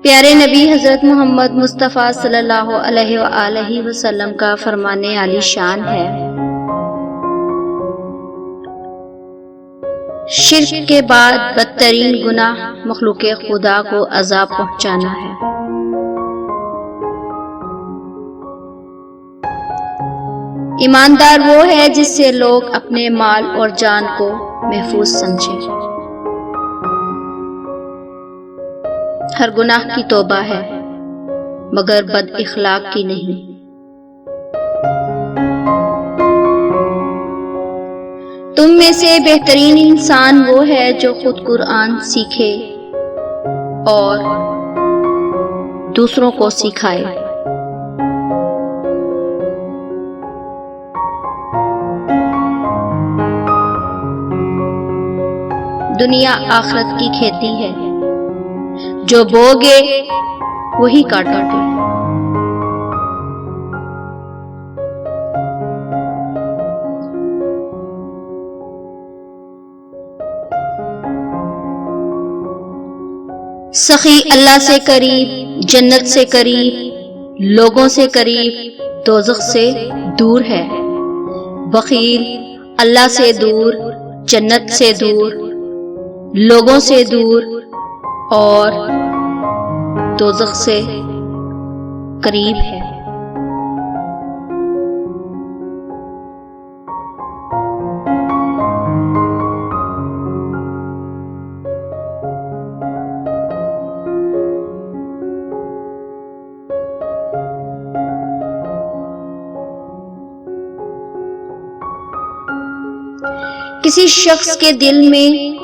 प्यारे नबी हजरत मोहम्मद मुस्तफ़ा सल्लल्लाहु अलैहि वसल्लम का फरमाने आली शान है, शिर्क के बाद बदतरीन गुनाह मखलूक़े खुदा को अज़ाब पहुंचाना है। ईमानदार वो है जिससे लोग अपने माल और जान को महफूज समझें। हर गुनाह की तौबा है मगर बद इखलाक की नहीं। तुम में से बेहतरीन इंसान वो है जो खुद कुरान सीखे और दूसरों को सिखाए। दुनिया आखिरत की खेती है, जो बोगे वही काटोगे। सखी अल्लाह से करीब, जन्नत से करीब, लोगों से करीब, दोज़ख से दूर है। बखील अल्लाह से दूर, जन्नत से दूर, लोगों से दूर और दोज़ख से करीब है। किसी शख्स के दिल में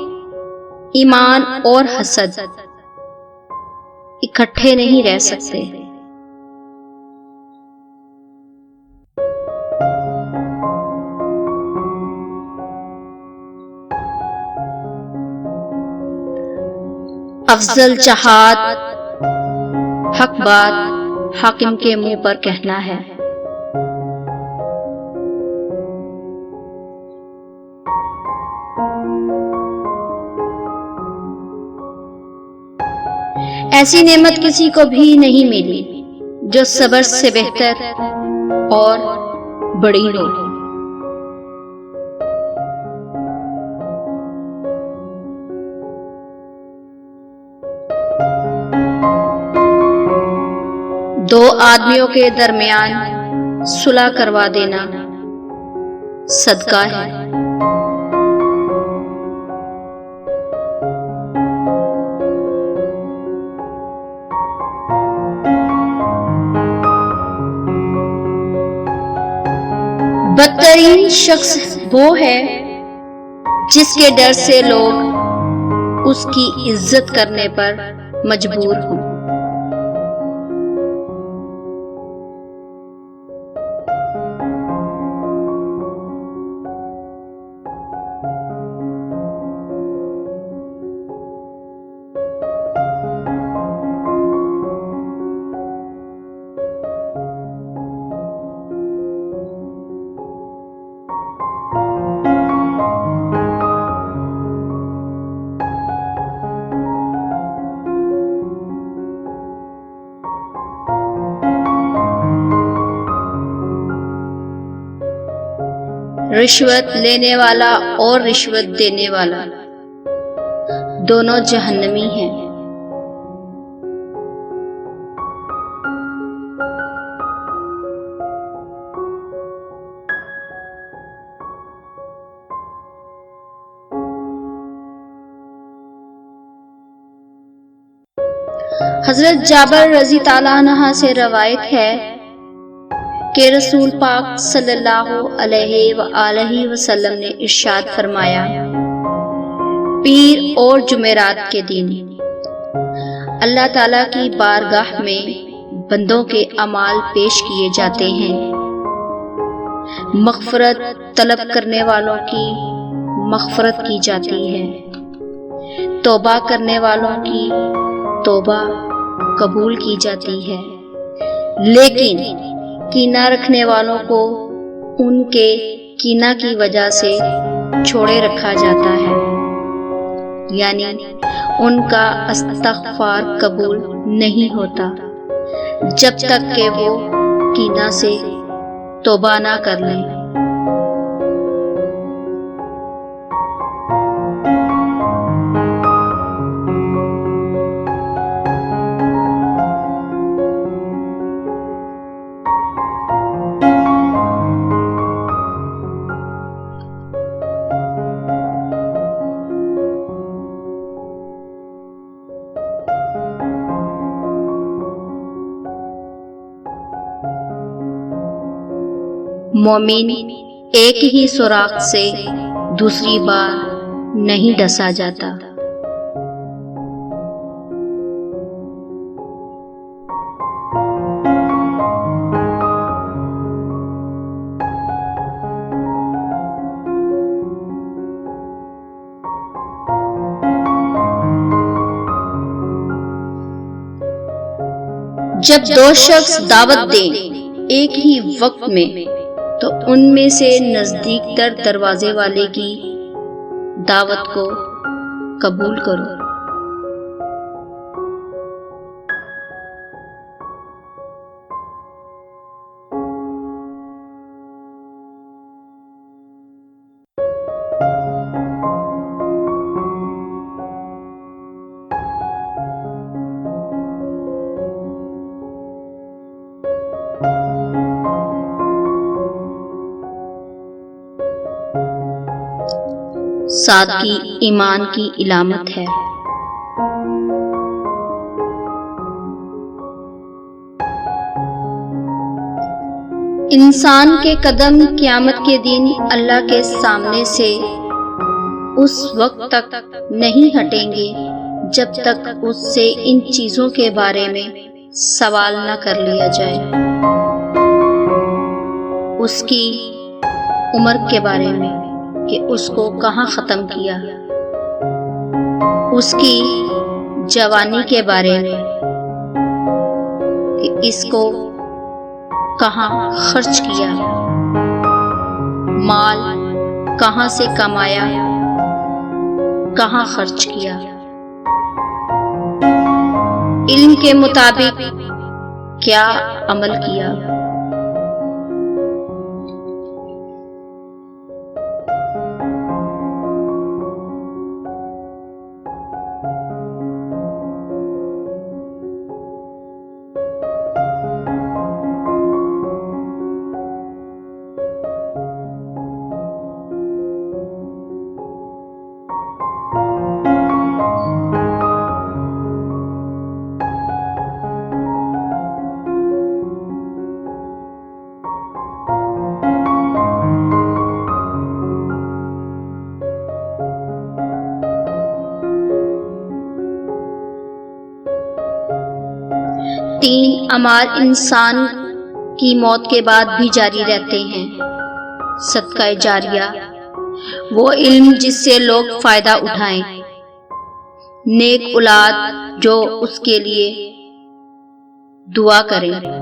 ईमान और हसद इकट्ठे नहीं रह सकते। अफजल चाहत हक बात हाकिम के मुंह पर कहना है। ऐसी नेमत किसी को भी नहीं मिली जो सब्र से बेहतर और बड़ी हो। दो आदमियों के दरमियान सुलह करवा देना सदका है। बदतरीन शख्स वो है जिसके डर से लोग उसकी इज्जत करने पर मजबूर हों। रिश्वत लेने वाला और रिश्वत देने वाला दोनों जहन्नमी हैं। हजरत जाबर रजी ताला अन्हा से रवायत है कि रसूल पाक सल्लल्लाहु अलैहि वसल्लम ने इरशाद फरमाया, पीर और जुमेरात के दिन अल्लाह ताला की बारगाह में बंदों के अमाल पेश किए जाते हैं। मग़फ़रत तलब करने वालों की मग़फ़रत की जाती है, तौबा करने वालों की तौबा कबूल की जाती है, लेकिन कीना रखने वालों को उनके कीना की वजह से छोड़े रखा जाता है। यानी उनका इस्तिग़फ़ार कबूल नहीं होता जब तक कि वो कीना से तौबा ना कर लें। मोमिन एक ही सुराख से दूसरी बार नहीं डसा जाता। जब दो शख्स दावत दें एक ही वक्त में तो उनमें से नजदीक तर दरवाजे वाले की दावत को कबूल करो। सादगी ईमान की इलामत है। इंसान के कदम क़यामत के दिन अल्लाह के सामने से उस वक्त तक नहीं हटेंगे जब तक उससे इन चीजों के बारे में सवाल न कर लिया जाए। उसकी उम्र के बारे में कि उसको कहाँ ख़त्म किया, उसकी जवानी के बारे में कि इसको कहाँ खर्च किया, माल कहाँ से कमाया, कहाँ खर्च किया, इल्म के मुताबिक क्या अमल किया। तीन अमाल इंसान की मौत के बाद भी जारी रहते हैं। सदका जारिया, वो इल्म जिससे लोग फायदा उठाएं, नेक औलाद जो उसके लिए दुआ करें।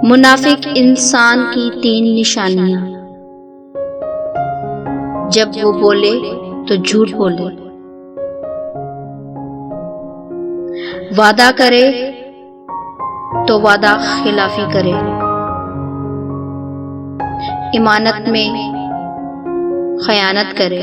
मुनाफिक इंसान की तीन निशानियां। जब वो बोले तो झूठ बोले, वादा करे तो वादा खिलाफी करे, इमानत में खयानत करे।